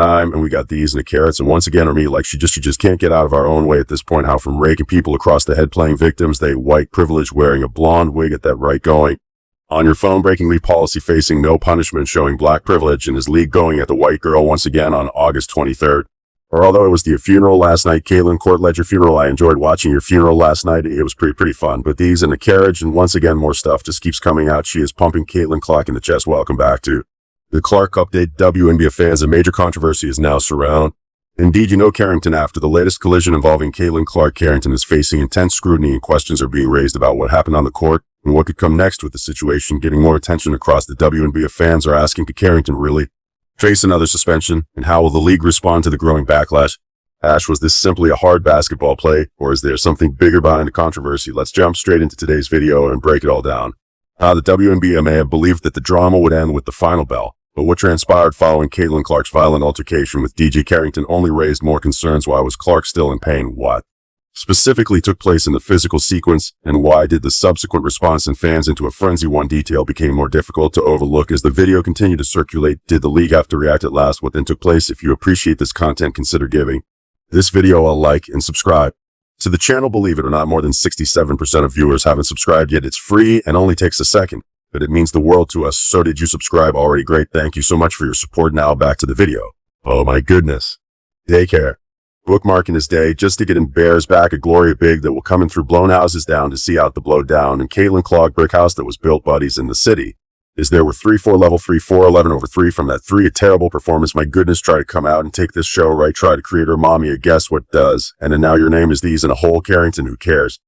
and we got these and the carrots. And once again, or me, like she just can't get out of our own way at this point. How from raking people across the head playing victims, they white privilege wearing a blonde wig at that right going. On your phone, breaking league policy facing no punishment showing black privilege, and his league going at the white girl once again on August 23rd. Or although it was the funeral last night, Caitlin Court led your funeral. I enjoyed watching your funeral last night. It was pretty fun. But these and the carriage, and once again, more stuff just keeps coming out. She is pumping Caitlin Clark in the chest. Welcome back to the Clark Update. WNBA fans, a major controversy is now surround. Indeed, you know Carrington after the latest collision involving Caitlin Clark. Carrington is facing intense scrutiny and questions are being raised about what happened on the court and what could come next with the situation getting more attention across the WNBA. Fans are asking, could Carrington really face another suspension, and how will the league respond to the growing backlash? Ash, was this simply a hard basketball play, or is there something bigger behind the controversy? Let's jump straight into today's video and break it all down. The WNBA may have believed that the drama would end with the final bell, but what transpired following Caitlin Clark's violent altercation with DiJonai Carrington only raised more concerns. Why was Clark still in pain? What specifically took place in the physical sequence, and why did the subsequent response and fans into a frenzy? One detail became more difficult to overlook as the video continued to circulate. Did the league have to react at last? What then took place? If you appreciate this content, consider giving this video a like and subscribe to the channel. Believe it or not, more than 67% of viewers haven't subscribed yet. It's free and only takes a second, but it means the world to us. So did you subscribe already? Great. Thank you so much for your support. Now back to the video. Oh my goodness. Daycare. Bookmarking his day just to get in Bears back at Gloria Big that will come in through blown houses down to see out the blow down, and Caitlin Clark brick house that was built buddies in the city. Is there with 3-4 level 3-4 11/3 from that 3, a terrible performance. My goodness, try to come out and take this show right. Try to create her mommy a guess what does. And then now your name is these and a whole Carrington. Who cares?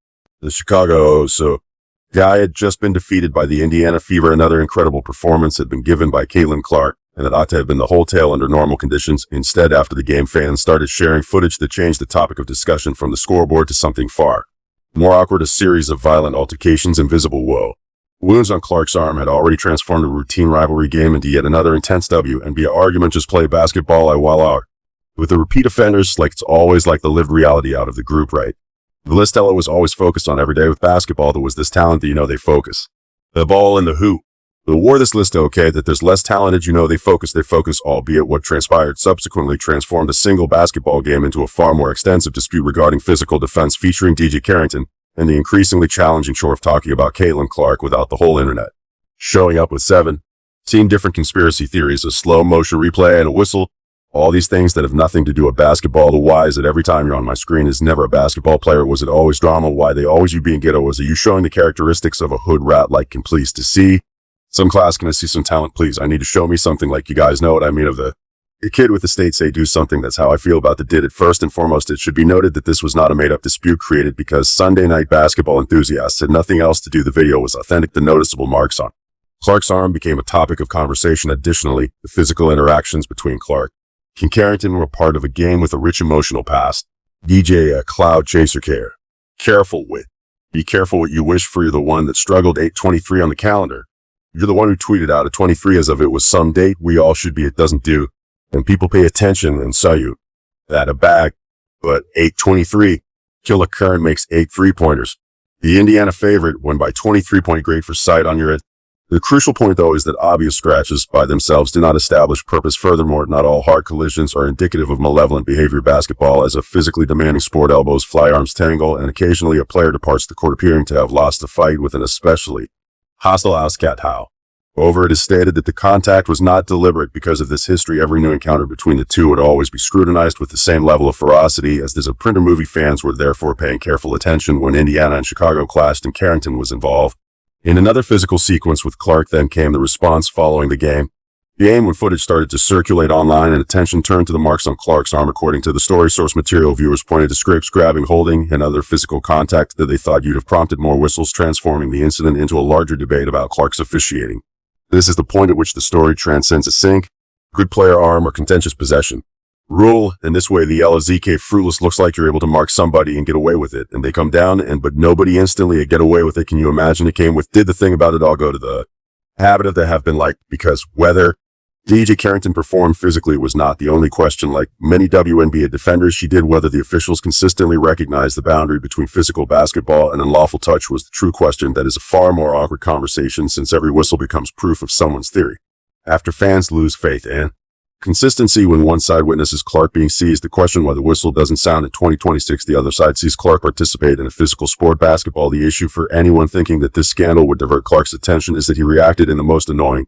The Chicago guy had just been defeated by the Indiana Fever. Another incredible performance had been given by Caitlin Clark, and it ought to have been the whole tale under normal conditions. Instead, after the game, fans started sharing footage that changed the topic of discussion from the scoreboard to something far more awkward, a series of violent altercations and visible wounds on Clark's arm had already transformed a routine rivalry game into yet another intense WNBA argument. Just play basketball, voila. With the repeat offenders, like it's always like the lived reality out of the group, right? The list Ella was always focused on every day with basketball. There was this talent that they focus. The ball and the hoop. The war this list okay, that there's less talented, they focus, albeit what transpired subsequently transformed a single basketball game into a far more extensive dispute regarding physical defense featuring DiJonai Carrington, and the increasingly challenging chore of talking about Caitlin Clark without the whole internet showing up with 17 different conspiracy theories, a slow motion replay and a whistle. All these things that have nothing to do with basketball. The why is it every time you're on my screen is never a basketball player? Was it always drama? Why they always you being ghetto? Was it you showing the characteristics of a hood rat like can please to see some class? Can I see some talent, please? I need to show me something. Like, you guys know what I mean of the kid with the state say do something. That's how I feel about the did it. First and foremost, it should be noted that this was not a made-up dispute created because Sunday night basketball enthusiasts had nothing else to do. The video was authentic. The noticeable marks on Clark's arm became a topic of conversation. Additionally, the physical interactions between Clark and Carrington were part of a game with a rich emotional past. DJ, a cloud chaser care. Be careful what you wish for. You're the one that struggled. 8/23 on the calendar. You're the one who tweeted out a 23 as if it was some date. We all should be. It doesn't do. And people pay attention and saw you that a bag. But 8/23, Killer Curran makes 8 3-pointers. The Indiana favorite won by 23-point. Great for sight on your head. The crucial point, though, is that obvious scratches by themselves do not establish purpose. Furthermore, not all hard collisions are indicative of malevolent behavior. Basketball as a physically demanding sport, elbows fly, arms tangle, and occasionally a player departs the court appearing to have lost a fight with an especially hostile Cat Howe. However, it is stated that the contact was not deliberate. Because of this history, every new encounter between the two would always be scrutinized with the same level of ferocity as there's a printer movie. Fans were therefore paying careful attention when Indiana and Chicago clashed and Carrington was involved in another physical sequence with Clark. Then came the response following the game. When footage started to circulate online and attention turned to the marks on Clark's arm. According to the story source material, viewers pointed to scrapes, grabbing, holding, and other physical contact that they thought you'd have prompted more whistles, transforming the incident into a larger debate about Clark's officiating. This is the point at which the story transcends a sink, good player arm, or contentious possession rule. In this way, the LZK fruitless looks like you're able to mark somebody and get away with it, and they come down but nobody instantly get away with it. Can you imagine? It came with did the thing about it all go to the habit of they have been like, because whether DiJonai Carrington performed physically was not the only question. Like many WNBA defenders, she did. Whether the officials consistently recognized the boundary between physical basketball and unlawful touch was the true question. That is a far more awkward conversation, since every whistle becomes proof of someone's theory. After fans lose faith in Consistency. When one side witnesses Clark being seized, the question why the whistle doesn't sound in 2026, the other side sees Clark participate in a physical sport, basketball. The issue for anyone thinking that this scandal would divert Clark's attention is that he reacted in the most annoying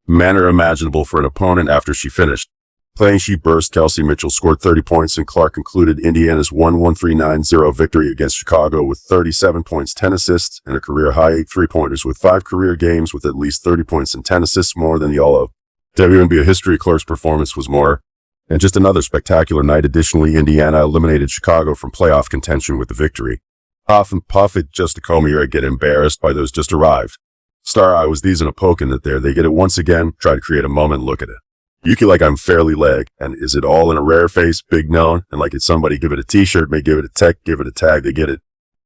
manner imaginable for an opponent after she finished playing. She burst. Kelsey Mitchell scored 30 points and Clark concluded Indiana's 1-1-3-9-0 victory against Chicago with 37 points, 10 assists, and a career-high 8 three-pointers with 5 career games with at least 30 points and 10 assists, more than the all of WNBA history. Clark's performance was more and just another spectacular night. Additionally, Indiana eliminated Chicago from playoff contention with the victory. Huff and puff it just to comb your get embarrassed by those just arrived. Star I was these and a poke in it there. They get it once again. Try to create a moment. Look at it. Yuki like I'm fairly leg. And is it all in a rare face? Big known. And like it's somebody give it a t-shirt, may give it a tech, give it a tag. They get it.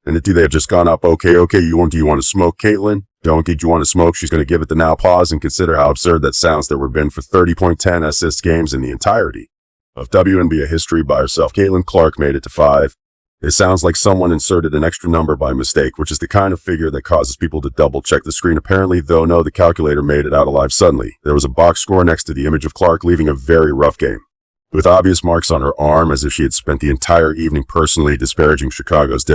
And they have just gone up. Okay. Do you want to smoke, Caitlin? Don't get you want to smoke. She's going to give it the now pause and consider how absurd that sounds. There were been for 30.10 assist games in the entirety of WNBA history by herself. Caitlin Clark made it to 5. It sounds like someone inserted an extra number by mistake, which is the kind of figure that causes people to double check the screen. Apparently, though, no, the calculator made it out alive suddenly. There was a box score next to the image of Clark, leaving a very rough game, with obvious marks on her arm as if she had spent the entire evening personally disparaging Chicago's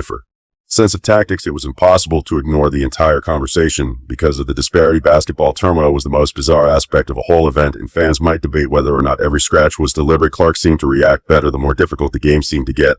sense of tactics. It was impossible to ignore the entire conversation because of the disparity. Basketball turmoil was the most bizarre aspect of a whole event, and fans might debate whether or not every scratch was deliberate. Clark seemed to react better the more difficult the game seemed to get.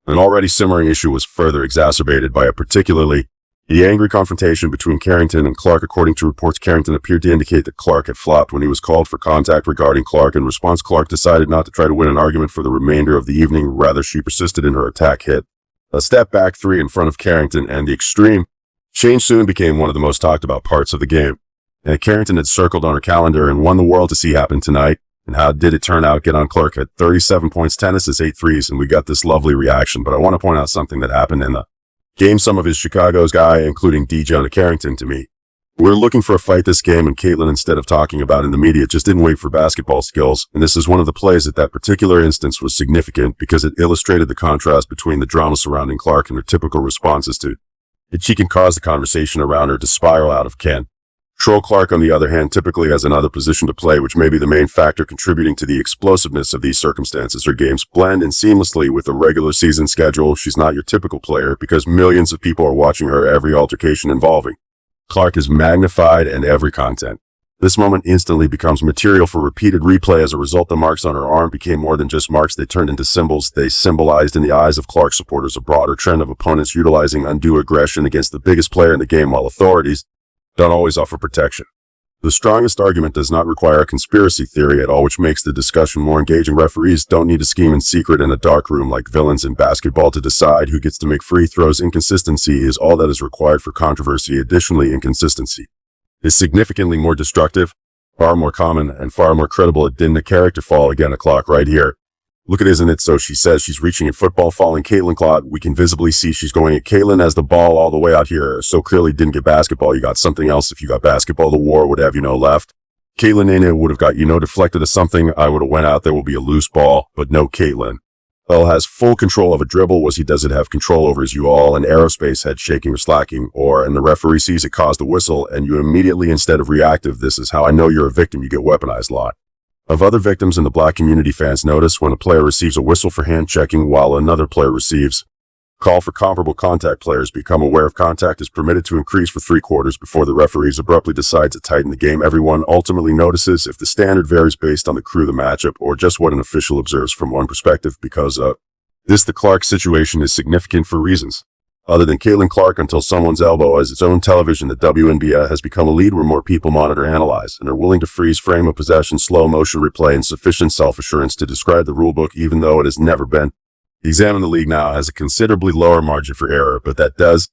An already simmering issue was further exacerbated by a particularly angry confrontation between Carrington and Clark. According to reports, Carrington appeared to indicate that Clark had flopped when he was called for contact regarding Clark. In response, Clark decided not to try to win an argument for the remainder of the evening. Rather, she persisted in her attack, hit a step back 3 in front of Carrington, and the extreme change soon became one of the most talked about parts of the game. And Carrington had circled on her calendar and won the world to see happen tonight. And how did it turn out? Get on. Clark had 37 points, 10 assists, 8 threes, and we got this lovely reaction. But I want to point out something that happened in the game. Some of his Chicago's guy, including DiJonai Carrington, to me, we're looking for a fight this game, and Caitlin, instead of talking about in the media, just didn't wait for basketball skills. And this is one of the plays that particular instance was significant because it illustrated the contrast between the drama surrounding Clark and her typical responses to it. She can cause the conversation around her to spiral out of control. Clark, on the other hand, typically has another position to play, which may be the main factor contributing to the explosiveness of these circumstances. Her games blend in seamlessly with the regular season schedule. She's not your typical player because millions of people are watching her. Every altercation involving Clark is magnified, and every content. This moment instantly becomes material for repeated replay. As a result, the marks on her arm became more than just marks. They turned into symbols. They symbolized in the eyes of Clark supporters a broader trend of opponents utilizing undue aggression against the biggest player in the game, while authorities don't always offer protection. The strongest argument does not require a conspiracy theory at all, which makes the discussion more engaging. Referees don't need to scheme in secret in a dark room like villains in basketball to decide who gets to make free throws. Inconsistency is all that is required for controversy. Additionally, inconsistency is significantly more destructive, far more common, and far more credible. It didn't a character fall again. A clock right here. Look at, isn't it? So she says she's reaching at football, falling. Caitlin Clark, we can visibly see she's going at Caitlin as the ball all the way out here. So clearly didn't get basketball. You got something else. If you got basketball, the war would have, left. Caitlin in it would have got, deflected to something. I would have went out. There will be a loose ball, but no Caitlin. Elle has full control of a dribble. Does it have control over his all an aerospace head shaking or slacking, and the referee sees it cause the whistle, and you immediately, instead of reactive, this is how I know you're a victim, you get weaponized. Lot of other victims in the black community. Fans notice when a player receives a whistle for hand checking while another player receives call for comparable contact. Players become aware of contact is permitted to increase for 3 quarters before the referees abruptly decide to tighten the game. Everyone ultimately notices if the standard varies based on the crew, the matchup, or just what an official observes from one perspective. Because of this, the Clark situation is significant for reasons other than Caitlin Clark. Until someone's elbow has its own television, the WNBA has become a lead where more people monitor, analyze, and are willing to freeze frame of possession, slow motion replay, and sufficient self-assurance to describe the rulebook, even though it has never been examined. The league now has a considerably lower margin for error, but that does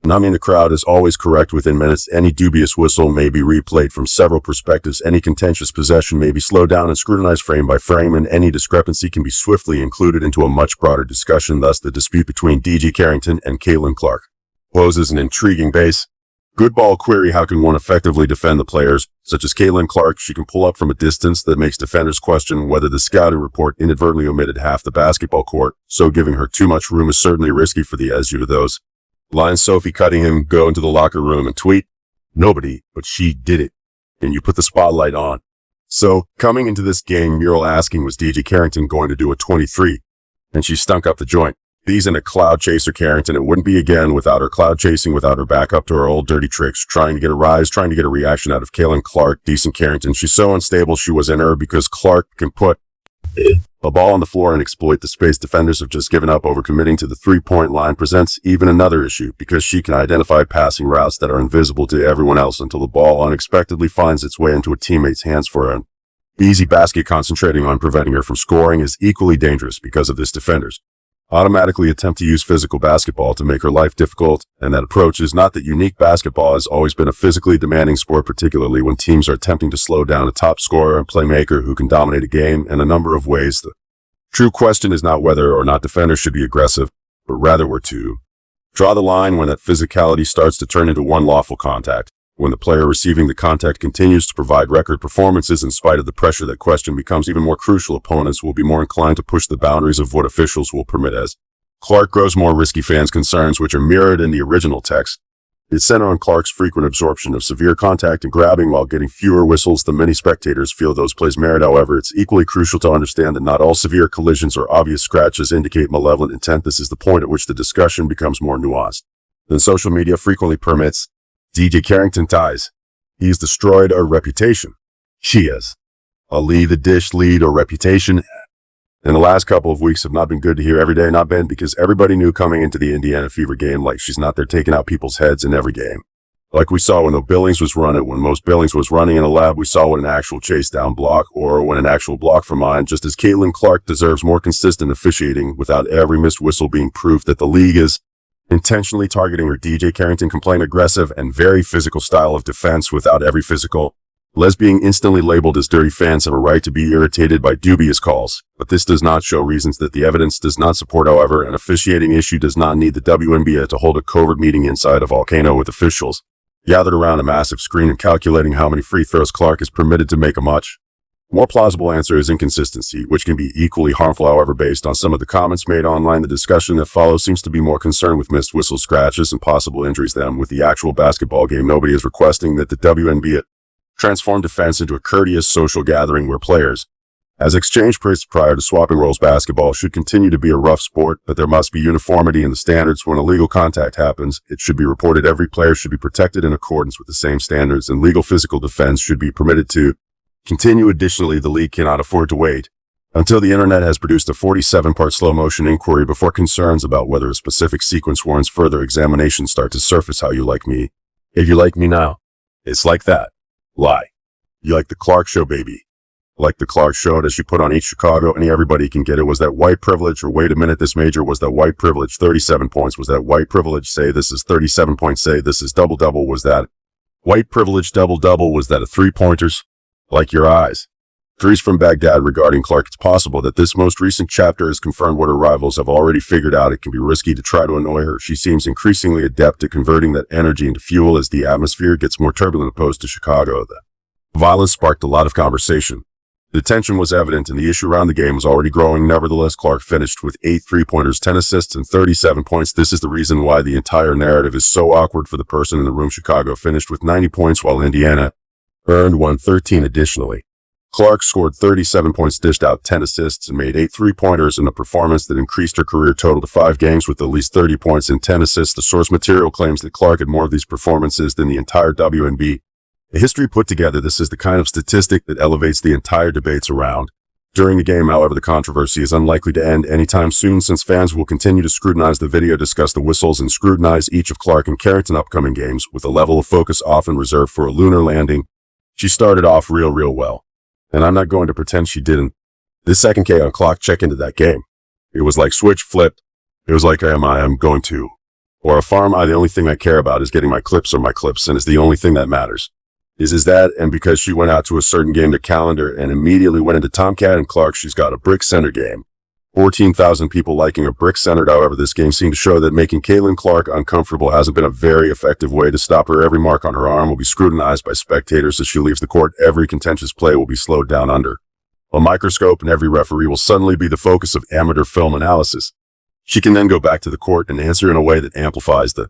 not mean the crowd is always correct within minutes. Any dubious whistle may be replayed from several perspectives. Any contentious possession may be slowed down and scrutinized frame by frame, and any discrepancy can be swiftly included into a much broader discussion. Thus, the dispute between DiJonai Carrington and Caitlin Clark poses an intriguing base. Good ball query. How can one effectively defend the players such as Caitlin Clark? She can pull up from a distance that makes defenders question whether the scouting report inadvertently omitted half the basketball court, so giving her too much room is certainly risky for the as due to those lines. Sophie cutting him, go into the locker room and tweet, nobody, but she did it. And you put the spotlight on So, coming into this game, Mural asking, was DiJonai Carrington going to do a 23? And she stunk up the joint. These in a cloud chaser Carrington, it wouldn't be again without her cloud chasing, without her back up to her old dirty tricks, trying to get a rise, trying to get a reaction out of Caitlin Clark. Decent Carrington. She's so unstable she was in her because Clark can put a ball on the floor and exploit the space. Defenders have just given up over committing to the three-point line. Presents even another issue because she can identify passing routes that are invisible to everyone else until the ball unexpectedly finds its way into a teammate's hands for an easy basket. Concentrating on preventing her from scoring is equally dangerous because of this. Defenders automatically attempt to use physical basketball to make her life difficult, and that approach is not that unique. Basketball has always been a physically demanding sport, particularly when teams are attempting to slow down a top scorer and playmaker who can dominate a game in a number of ways. The true question is not whether or not defenders should be aggressive, but rather where to draw the line when that physicality starts to turn into unlawful contact. When the player receiving the contact continues to provide record performances in spite of the pressure, that question becomes even more crucial. Opponents will be more inclined to push the boundaries of what officials will permit. As Clark grows more risky, fans' concerns, which are mirrored in the original text, is centered on Clark's frequent absorption of severe contact and grabbing while getting fewer whistles than many spectators feel those plays merit. However, it's equally crucial to understand that not all severe collisions or obvious scratches indicate malevolent intent. This is the point at which the discussion becomes more nuanced than social media frequently permits. DiJonai Carrington ties. He's destroyed our reputation. She is. A lead the dish lead or reputation. And the last couple of weeks have not been good to hear every day. Not been because everybody knew coming into the Indiana Fever game, like, she's not there taking out people's heads in every game. Like we saw when the Billings was running, when most Billings was running in a lab, we saw what an actual chase down block or when an actual block from mine, just as Caitlin Clark deserves more consistent officiating without every missed whistle being proof that the league is intentionally targeting her. DiJonai Carrington can play an aggressive and very physical style of defense without every physical. Being instantly labeled as dirty. Fans have a right to be irritated by dubious calls, but this does not show reasons that the evidence does not support. However, an officiating issue does not need the WNBA to hold a covert meeting inside a volcano with officials gathered around a massive screen and calculating how many free throws Clark is permitted to make. A much more plausible answer is inconsistency, which can be equally harmful. However, based on some of the comments made online, the discussion that follows seems to be more concerned with missed whistle scratches and possible injuries than with the actual basketball game. Nobody is requesting that the WNBA transform defense into a courteous social gathering where players, as exchange prior to swapping roles. Basketball should continue to be a rough sport, but there must be uniformity in the standards. When illegal contact happens, it should be reported. Every player should be protected in accordance with the same standards, and legal physical defense should be permitted to continue. Additionally, the league cannot afford to wait until the internet has produced a 47-part slow-motion inquiry before concerns about whether a specific sequence warrants further examination start to surface. How you like me? If you like me now, it's like that. Lie. You like the Clark show, baby. Like the Clark show that she put on each Chicago, and everybody can get it. Was that white privilege? Or wait a minute, this major, was that white privilege? 37 points. Was that white privilege? Say this is 37 points. Say this is double-double. Was that white privilege? Double-double. Was that a three-pointers? Like your eyes. Threes from Baghdad regarding Clark. It's possible that this most recent chapter has confirmed what her rivals have already figured out. It can be risky to try to annoy her. She seems increasingly adept at converting that energy into fuel as the atmosphere gets more turbulent. Opposed to Chicago, the violence sparked a lot of conversation. The tension was evident and the issue around the game was already growing. Nevertheless, Clark finished with 8 three-pointers, 10 assists, and 37 points. This is the reason why the entire narrative is so awkward for the person in the room. Chicago finished with 90 points while Indiana earned 113. Additionally, Clark scored 37 points, dished out 10 assists, and made 8 three-pointers in a performance that increased her career total to 5 games with at least 30 points and 10 assists. The source material claims that Clark had more of these performances than the entire WNBA history put together. This is the kind of statistic that elevates the entire debates around during the game. However, the controversy is unlikely to end anytime soon, since fans will continue to scrutinize the video, discuss the whistles, and scrutinize each of Clark and Carrington's upcoming games with a level of focus often reserved for a lunar landing. She started off real well, and I'm not going to pretend she didn't. This second K on clock check into that game, it was like switch flipped. It was like, I'm going to, or a farm. The only thing I care about is getting my clips or my clips, and it's the only thing that matters. Is that, and because she went out to a certain game to calendar and immediately went into Tomcat and Clark, she's got a brick center game. 14,000 people liking a brick centered. However, this game seemed to show that making Caitlin Clark uncomfortable hasn't been a very effective way to stop her. Every mark on her arm will be scrutinized by spectators as she leaves the court. Every contentious play will be slowed down under a microscope, and every referee will suddenly be the focus of amateur film analysis. She can then go back to the court and answer in a way that amplifies the